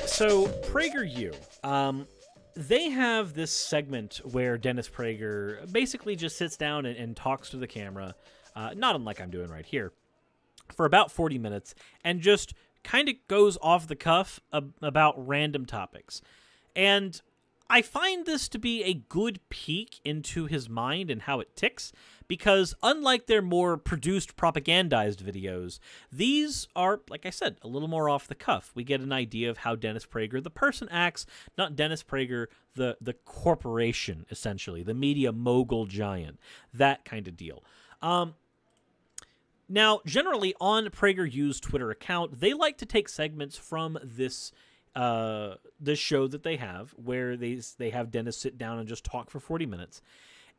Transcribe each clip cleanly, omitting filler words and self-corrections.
So, PragerU, they have this segment where Dennis Prager basically just sits down and talks to the camera, not unlike I'm doing right here, for about 40 minutes, and just kind of goes off the cuff about random topics. And I find this to be a good peek into his mind and how it ticks, because unlike their more produced, propagandized videos, these are, like I said, a little more off the cuff. We get an idea of how Dennis Prager, the person, acts, not Dennis Prager, the corporation, essentially, the media mogul giant, that kind of deal. Now, generally, on PragerU's Twitter account, they like to take segments from this show that they have, where they have Dennis sit down and just talk for 40 minutes.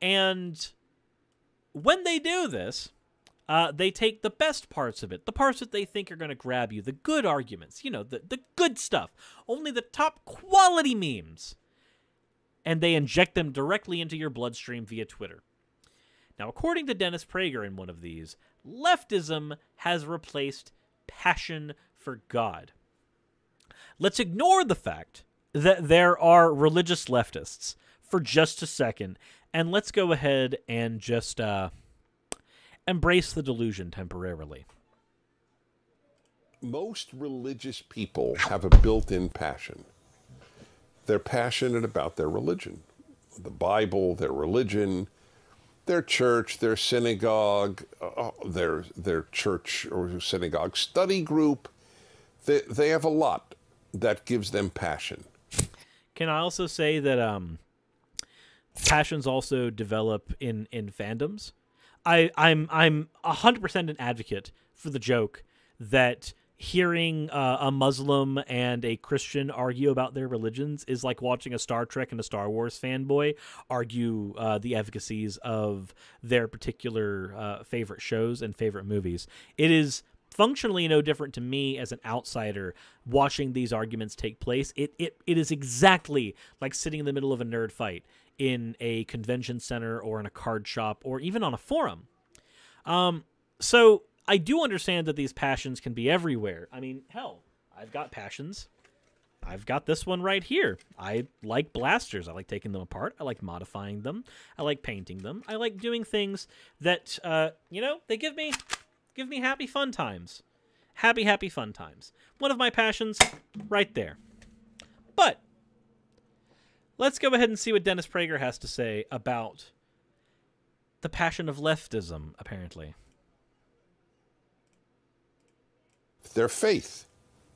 And when they do this, they take the best parts of it, the parts that they think are going to grab you, the good arguments, you know, the good stuff, only the top quality memes, and they inject them directly into your bloodstream via Twitter. Now, according to Dennis Prager in one of these, leftism has replaced passion for God. Let's ignore the fact that there are religious leftists for just a second, and let's go ahead and just embrace the delusion temporarily. Most religious people have a built-in passion. They're passionate about their religion, the Bible, their religion, their church, their synagogue, their church or synagogue study group. They have a lot that gives them passion. Can I also say that passions also develop in fandoms? I'm 100% an advocate for the joke that hearing a Muslim and a Christian argue about their religions is like watching a Star Trek and a Star Wars fanboy argue the efficacies of their particular favorite shows and favorite movies. It is functionally no different to me as an outsider watching these arguments take place. It is exactly like sitting in the middle of a nerd fight in a convention center or in a card shop or even on a forum. So I do understand that these passions can be everywhere. I mean, hell, I've got passions. I've got this one right here. I like blasters. I like taking them apart. I like modifying them. I like painting them. I like doing things that, you know, they give me happy fun times. Happy fun times. One of my passions right there. But let's go ahead and see what Dennis Prager has to say about the passion of leftism, apparently. Their faith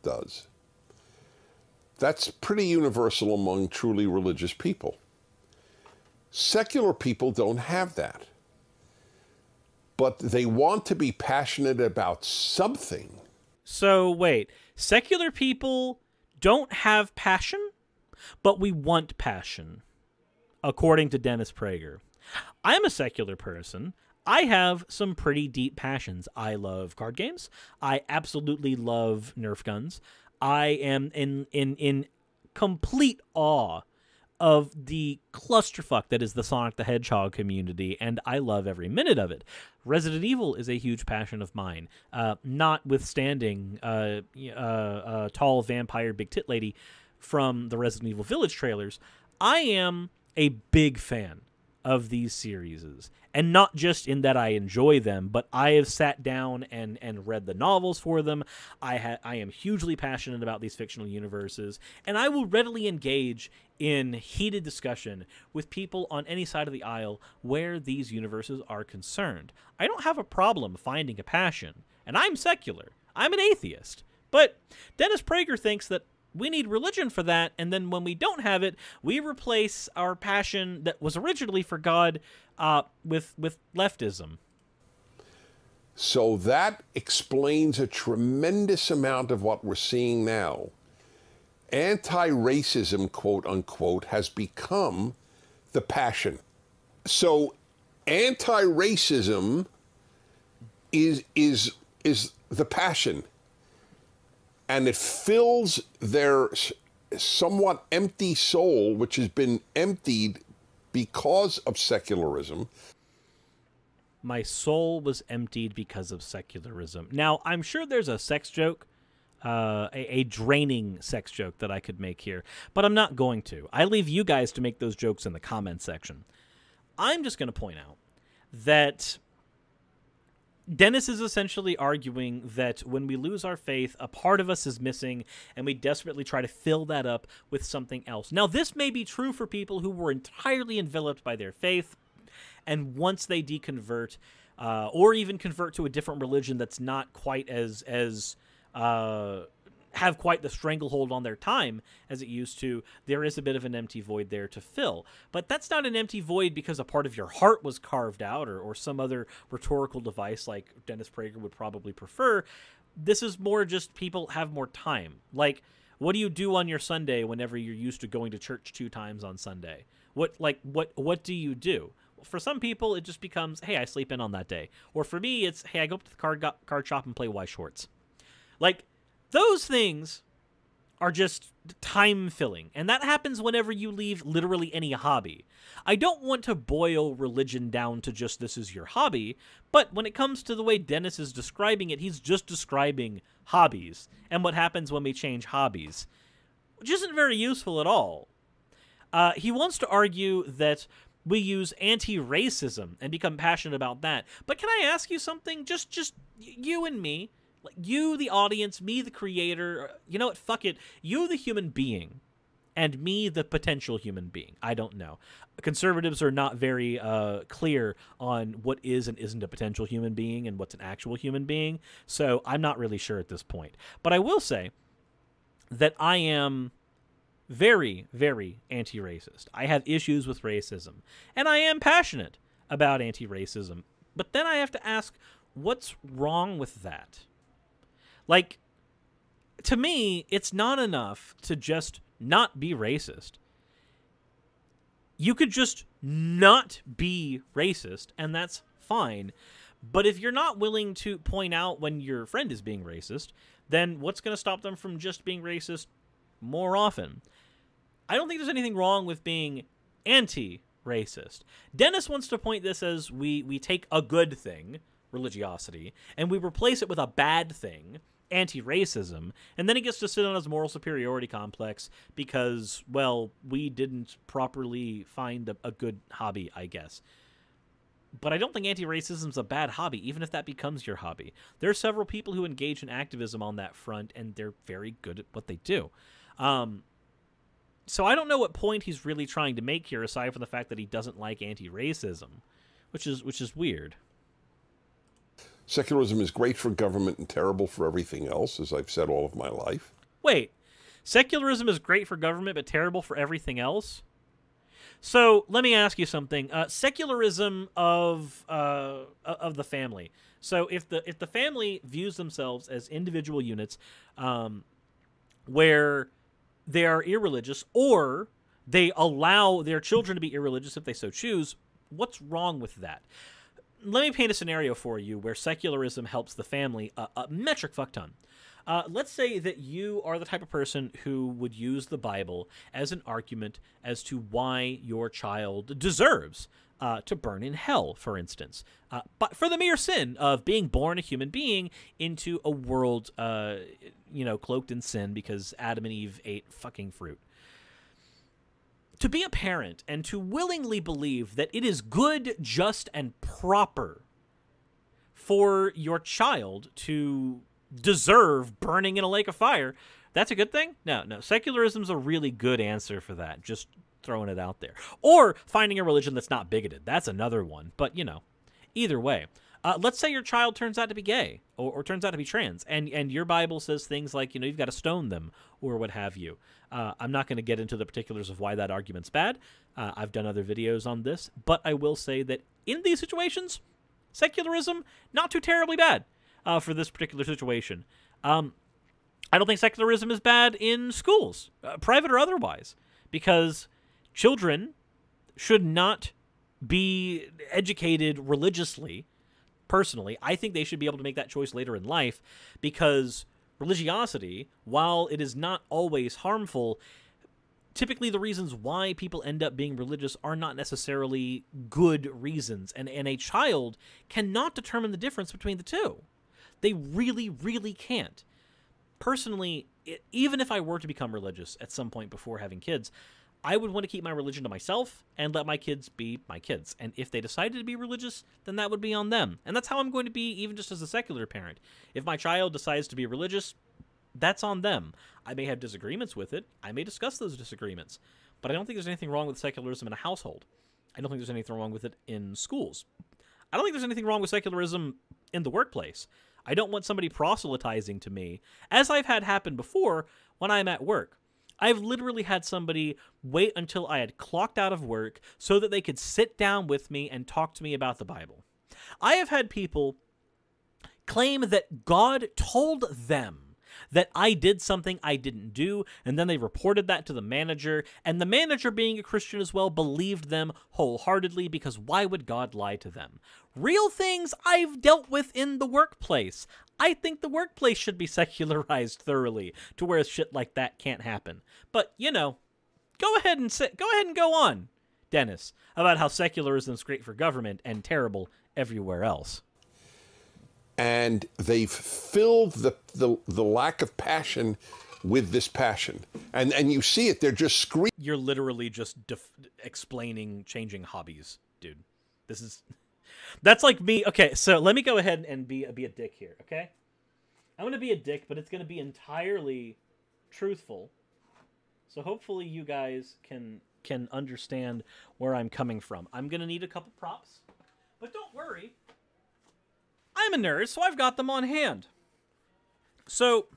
does. That's pretty universal among truly religious people. Secular people don't have that. But they want to be passionate about something. So, wait. Secular people don't have passion, but we want passion, according to Dennis Prager. I'm a secular person. I have some pretty deep passions. I love card games. I absolutely love Nerf guns. I am in complete awe of the clusterfuck that is the Sonic the Hedgehog community, and I love every minute of it. Resident Evil is a huge passion of mine, notwithstanding tall vampire big tit lady from the Resident Evil Village trailers. I am a big fan of these series, and not just in that I enjoy them, but I have sat down and read the novels for them. I am hugely passionate about these fictional universes, and I will readily engage in heated discussion with people on any side of the aisle where these universes are concerned. I don't have a problem finding a passion, and I'm secular. I'm an atheist. But Dennis Prager thinks that we need religion for that, and then when we don't have it, we replace our passion that was originally for God with leftism. So that explains a tremendous amount of what we're seeing now. Anti-racism, quote unquote, has become the passion. So anti-racism is the passion. And it fills their somewhat empty soul, which has been emptied because of secularism. My soul was emptied because of secularism. Now, I'm sure there's a sex joke, a draining sex joke that I could make here, but I'm not going to. I leave you guys to make those jokes in the comment section. I'm just going to point out that Dennis is essentially arguing that when we lose our faith, a part of us is missing, and we desperately try to fill that up with something else. Now, this may be true for people who were entirely enveloped by their faith, and once they deconvert, or even convert to a different religion that's not quite as have quite the stranglehold on their time as it used to, there is a bit of an empty void there to fill. But that's not an empty void because a part of your heart was carved out, or some other rhetorical device like Dennis Prager would probably prefer. This is more just people have more time. Like, what do you do on your Sunday whenever you're used to going to church 2 times on Sunday? What do you do? For some people, it just becomes, hey, I sleep in on that day. Or for me, it's, hey, I go up to the card shop and play Y Shorts. Like, those things are just time-filling, and that happens whenever you leave literally any hobby. I don't want to boil religion down to just this is your hobby, but when it comes to the way Dennis is describing it, he's just describing hobbies and what happens when we change hobbies, which isn't very useful at all. He wants to argue that we use anti-racism and become passionate about that. But can I ask you something? Just you and me. You, the audience, me, the creator, you know what, fuck it. You, the human being, and me, the potential human being. I don't know. Conservatives are not very clear on what is and isn't a potential human being and what's an actual human being, so I'm not really sure at this point. But I will say that I am very, very anti-racist. I have issues with racism, and I am passionate about anti-racism. But then I have to ask, what's wrong with that? Like, to me, it's not enough to just not be racist. You could just not be racist, and that's fine. But if you're not willing to point out when your friend is being racist, then what's going to stop them from just being racist more often? I don't think there's anything wrong with being anti-racist. Dennis wants to point this as we take a good thing, religiosity, and we replace it with a bad thing, anti-racism, and then he gets to sit on his moral superiority complex because, well, we didn't properly find a good hobby, I guess. But I don't think anti-racism's a bad hobby, even if that becomes your hobby. There are several people who engage in activism on that front, and they're very good at what they do. So I don't know what point he's really trying to make here, aside from the fact that he doesn't like anti-racism, which is weird. Secularism is great for government and terrible for everything else, as I've said all of my life. Wait, secularism is great for government but terrible for everything else? So let me ask you something. Secularism of the family. So if the family views themselves as individual units, where they are irreligious, or they allow their children to be irreligious if they so choose, what's wrong with that? Let me paint a scenario for you where secularism helps the family a metric fuck ton. Let's say that you are the type of person who would use the Bible as an argument as to why your child deserves to burn in hell, for instance, but for the mere sin of being born a human being into a world, cloaked in sin because Adam and Eve ate fucking fruit. To be a parent and to willingly believe that it is good, just, and proper for your child to deserve burning in a lake of fire, that's a good thing? No. Secularism's a really good answer for that. Just throwing it out there. Or finding a religion that's not bigoted. That's another one. But, either way. Let's say your child turns out to be gay or turns out to be trans, and your Bible says things like, you've got to stone them or what have you. I'm not going to get into the particulars of why that argument's bad. I've done other videos on this, but I will say that in these situations, secularism, not too terribly bad for this particular situation. I don't think secularism is bad in schools, private or otherwise, because children should not be educated religiously. Personally, I think they should be able to make that choice later in life, because religiosity, while it is not always harmful, typically the reasons why people end up being religious are not necessarily good reasons, and a child cannot determine the difference between the two. They really, really can't. Personally, even if I were to become religious at some point before having kids, I would want to keep my religion to myself and let my kids be my kids. And if they decided to be religious, then that would be on them. And that's how I'm going to be even just as a secular parent. If my child decides to be religious, that's on them. I may have disagreements with it. I may discuss those disagreements. But I don't think there's anything wrong with secularism in a household. I don't think there's anything wrong with it in schools. I don't think there's anything wrong with secularism in the workplace. I don't want somebody proselytizing to me, as I've had happen before when I'm at work. I've literally had somebody wait until I had clocked out of work so that they could sit down with me and talk to me about the Bible. I have had people claim that God told them that I did something I didn't do, and then they reported that to the manager, and the manager, being a Christian as well, believed them wholeheartedly, because why would God lie to them? Real things I've dealt with in the workplace. I think the workplace should be secularized thoroughly to where shit like that can't happen. But, you know, go ahead and go on, Dennis, about how secularism is great for government and terrible everywhere else. And they've filled the lack of passion with this passion. And you see it, they're just screaming. You're literally just explaining changing hobbies, dude. That's like me. Okay, so let me go ahead and be a dick here, okay? I'm going to be a dick, but it's going to be entirely truthful. So hopefully you guys can understand where I'm coming from. I'm going to need a couple props, but don't worry. I'm a nerd, so I've got them on hand. So,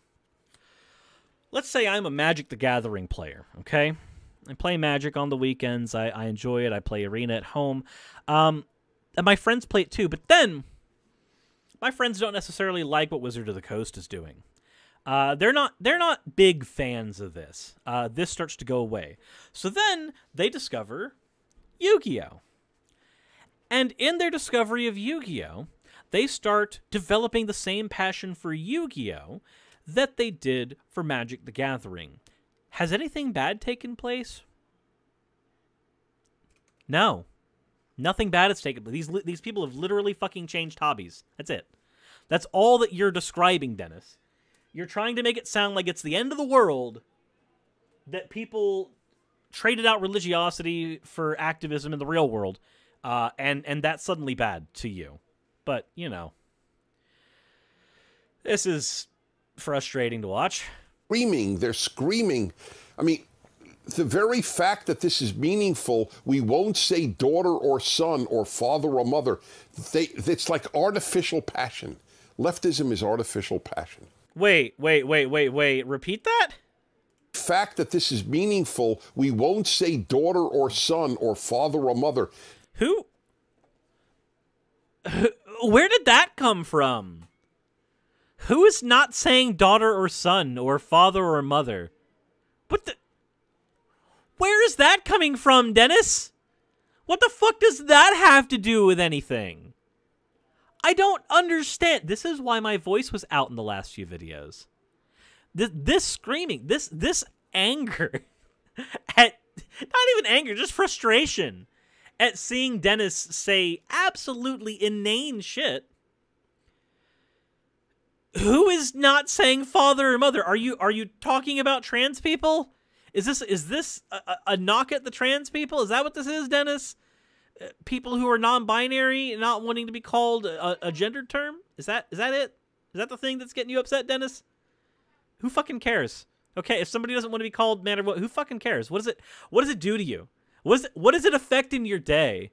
let's say I'm a Magic the Gathering player, okay? I play Magic on the weekends. I enjoy it. I play Arena at home. And my friends play it too, but then my friends don't necessarily like what Wizard of the Coast is doing. They're not big fans of this. This starts to go away. So then they discover Yu-Gi-Oh! And in their discovery of Yu-Gi-Oh!, they start developing the same passion for Yu-Gi-Oh! That they did for Magic the Gathering. Has anything bad taken place? No. Nothing bad has taken place. These people have literally fucking changed hobbies. That's it. That's all that you're describing, Dennis. You're trying to make it sound like it's the end of the world that people traded out religiosity for activism in the real world, and that's suddenly bad to you. But, you know, this is frustrating to watch. They're screaming. I mean, the very fact that this is meaningful, we won't say daughter or son or father or mother. It's like artificial passion. Leftism is artificial passion. Wait. Repeat that? The fact that this is meaningful, we won't say daughter or son or father or mother. Where did that come from? Who is not saying daughter or son or father or mother? Where is that coming from, Dennis? What the fuck does that have to do with anything? I don't understand. This is why my voice was out in the last few videos. This screaming, this anger at, not even anger, just frustration at seeing Dennis say absolutely inane shit. Who is not saying father or mother? Are you talking about trans people? Is this a knock at the trans people? Is that what this is, Dennis? People who are non-binary, not wanting to be called a gendered term? Is that it? Is that the thing that's getting you upset, Dennis? Who fucking cares? Okay, if somebody doesn't want to be called man or what, who fucking cares? What does it do to you? What does it affect in your day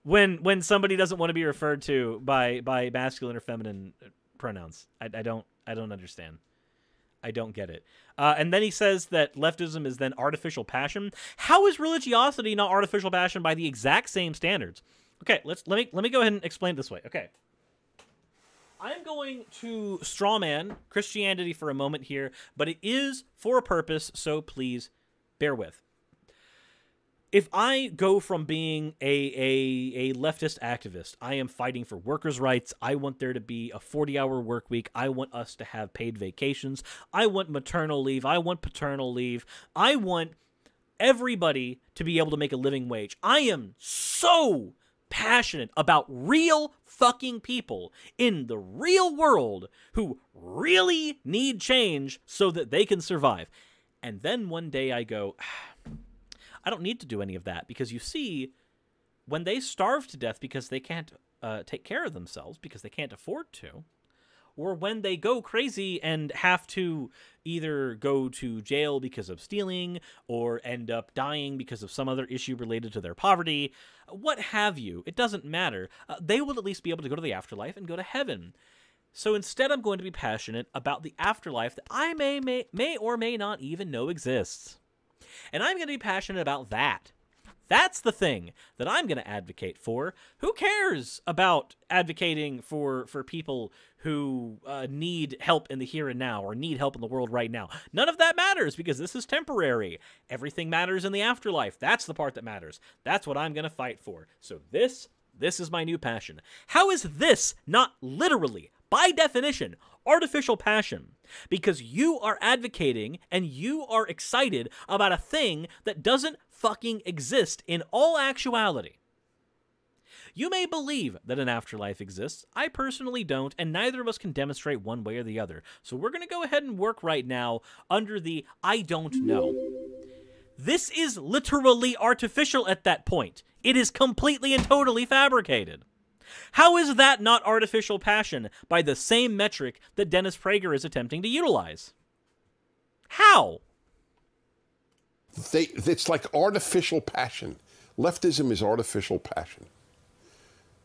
when somebody doesn't want to be referred to by masculine or feminine pronouns? I don't understand. I don't get it. And then he says that leftism is then artificial passion. How is religiosity not artificial passion by the exact same standards? Okay, let me go ahead and explain it this way. Okay. I'm going to strawman Christianity for a moment here, but it is for a purpose, so please bear with. If I go from being a leftist activist, I am fighting for workers' rights. I want there to be a 40-hour work week. I want us to have paid vacations. I want maternal leave. I want paternal leave. I want everybody to be able to make a living wage. I am so passionate about real fucking people in the real world who really need change so that they can survive. And then one day I go, I don't need to do any of that, because you see, when they starve to death because they can't take care of themselves, because they can't afford to, or when they go crazy and have to either go to jail because of stealing or end up dying because of some other issue related to their poverty, what have you, it doesn't matter. They will at least be able to go to the afterlife and go to heaven. So instead, I'm going to be passionate about the afterlife that I may or may not even know exists. And I'm going to be passionate about that. That's the thing that I'm going to advocate for. Who cares about advocating for people who need help in the here and now, or need help in the world right now? None of that matters, because this is temporary. Everything matters in the afterlife. That's the part that matters. That's what I'm going to fight for. So this is my new passion. How is this not literally, by definition, artificial passion? Because you are advocating and you are excited about a thing that doesn't fucking exist in all actuality. You may believe that an afterlife exists. I personally don't, and neither of us can demonstrate one way or the other. So we're going to go ahead and work right now under the I don't know. This is literally artificial at that point. It is completely and totally fabricated. How is that not artificial passion by the same metric that Dennis Prager is attempting to utilize? How? It's like artificial passion. Leftism is artificial passion.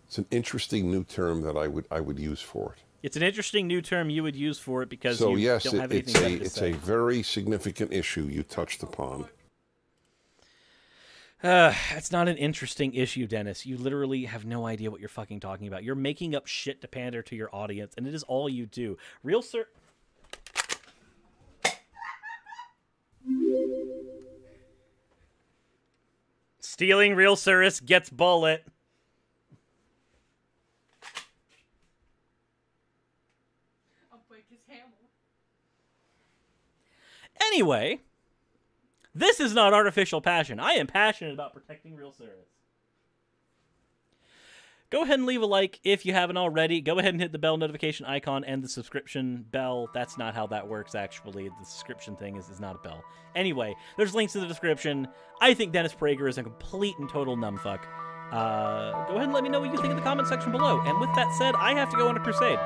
It's an interesting new term that I would use for it. It's an interesting new term you would use for it because so, you yes, don't have anything better to say. It's a very significant issue you touched upon. It's not an interesting issue, Dennis. You literally have no idea what you're fucking talking about. You're making up shit to pander to your audience, and it is all you do. Real sir... Stealing real Suris gets bullet. I'll break his hammer. Anyway, this is not artificial passion. I am passionate about protecting real Suris. Go ahead and leave a like if you haven't already. Go ahead and hit the bell notification icon and the subscription bell. That's not how that works, actually. The subscription thing is not a bell. Anyway, there's links in the description. I think Dennis Prager is a complete and total numbfuck. Go ahead and let me know what you think in the comment section below. And with that said, I have to go on a crusade.